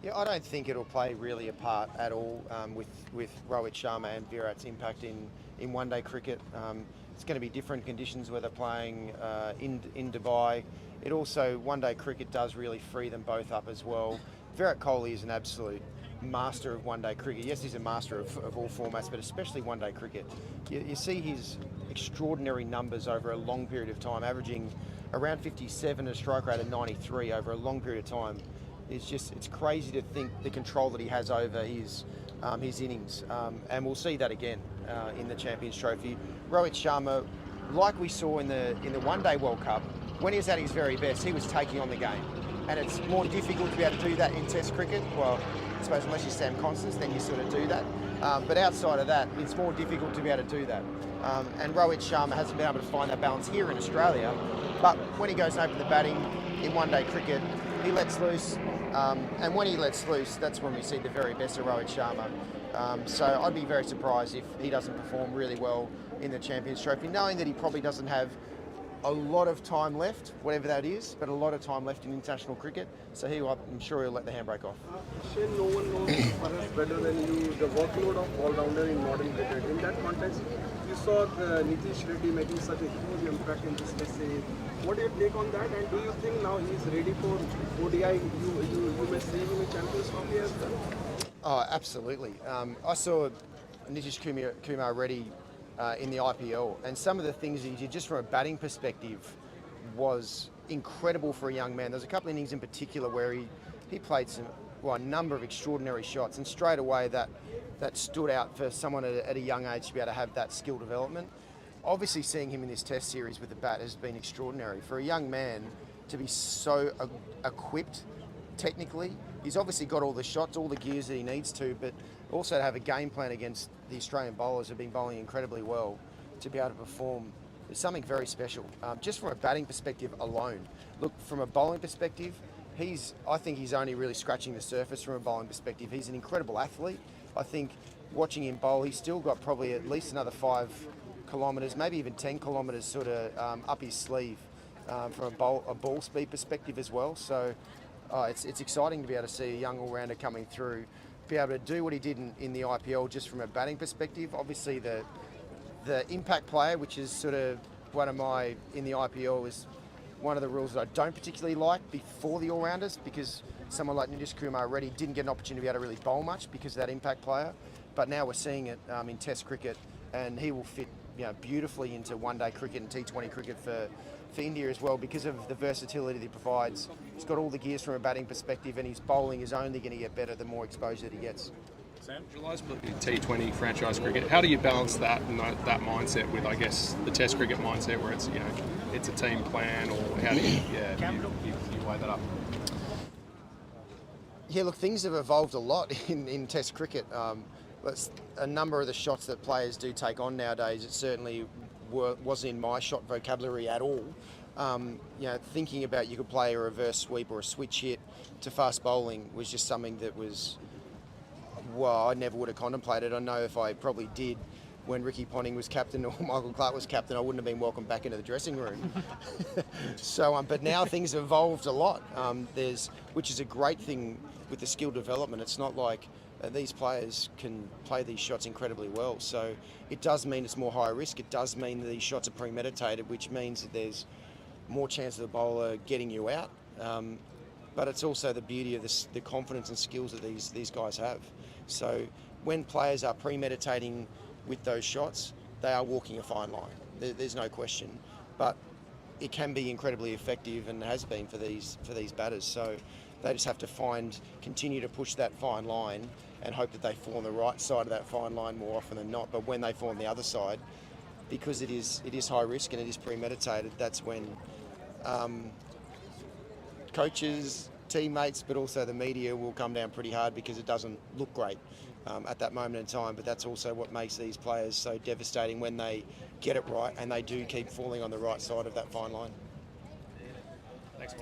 Yeah, I don't think it'll play really a part at all with Rohit Sharma and Virat's impact in one-day cricket. It's going to be different conditions where they're playing in Dubai. It also, one-day cricket does really free them both up as well. Virat Kohli is an absolute master of one-day cricket. Yes, he's a master of all formats, but especially one-day cricket. You see his extraordinary numbers over a long period of time, averaging around 57, a strike rate of 93 over a long period of time. It's crazy to think the control that he has over his innings, and we'll see that again in the Champions Trophy. Rohit Sharma, like we saw in the One Day World Cup, when he was at his very best, he was taking on the game, and it's more difficult to be able to do that in Test cricket. Well, I suppose unless you're Sam Constance, then you sort of do that. But outside of that, it's more difficult to be able to do that. And Rohit Sharma hasn't been able to find that balance here in Australia. But when he goes and opens the batting in one-day cricket, he lets loose. And when he lets loose, that's when we see the very best of Rohit Sharma. So I'd be very surprised if he doesn't perform really well in the Champions Trophy, knowing that he probably doesn't have a lot of time left, whatever that is, but a lot of time left in international cricket. So I'm sure he'll let the handbrake off. Shane, no one knows perhaps better than you the workload of all-rounder in modern cricket. In that context, you saw Nitish Reddy making such a huge impact in this essay. What do you take on that? And do you think now he's ready for ODI? You may see him in Champions Trophy as well? Oh, absolutely. I saw Nitish Kumar Reddy in the IPL, and some of the things he did just from a batting perspective was incredible for a young man. There's a couple of innings in particular where he played a number of extraordinary shots, and straight away that stood out for someone at a young age to be able to have that skill development. Obviously, seeing him in this Test series with the bat has been extraordinary. For a young man to be so equipped technically, he's obviously got all the shots, all the gears that he needs to, but also to have a game plan against the Australian bowlers who have been bowling incredibly well, to be able to perform is something very special. Just from a batting perspective alone. Look, from a bowling perspective, I think he's only really scratching the surface from a bowling perspective. He's an incredible athlete. I think watching him bowl, he's still got probably at least another 5 kilometres, maybe even 10 kilometres sort of up his sleeve from a ball speed perspective as well. So it's exciting to be able to see a young all-rounder coming through, be able to do what he did in the IPL just from a batting perspective. Obviously the impact player, which is sort of one of my, in the IPL, is one of the rules that I don't particularly like before the all-rounders, because someone like Nitish Kumar Reddy didn't get an opportunity to be able to really bowl much because of that impact player. But now we're seeing it in Test cricket, and he will fit beautifully into one-day cricket and T20 cricket for India as well, because of the versatility that he provides. He's got all the gears from a batting perspective, and his bowling is only going to get better the more exposure that he gets. Sam, July's T20 franchise cricket. How do you balance that and that mindset with, I guess, the Test cricket mindset where it's it's a team plan, or how do you weigh that up? Yeah, look, things have evolved a lot in Test cricket. A number of the shots that players do take on nowadays, it certainly wasn't in my shot vocabulary at all. Thinking about you could play a reverse sweep or a switch hit to fast bowling was just something that was, well, I never would have contemplated. I know if I probably did when Ricky Ponting was captain or Michael Clarke was captain, I wouldn't have been welcomed back into the dressing room. So, but now things have evolved a lot, which is a great thing with the skill development. It's not like these players can play these shots incredibly well. So it does mean it's more high risk. It does mean that these shots are premeditated, which means that there's more chance of the bowler getting you out. But it's also the beauty of the confidence and skills that these guys have. So when players are premeditating with those shots, they are walking a fine line. There's no question. But it can be incredibly effective, and has been for these batters. So they just have to continue to push that fine line and hope that they fall on the right side of that fine line more often than not. But when they fall on the other side, because it is high risk and it is premeditated, that's when coaches, teammates, but also the media will come down pretty hard, because it doesn't look great at that moment in time. But that's also what makes these players so devastating, when they get it right and they do keep falling on the right side of that fine line. Thanks,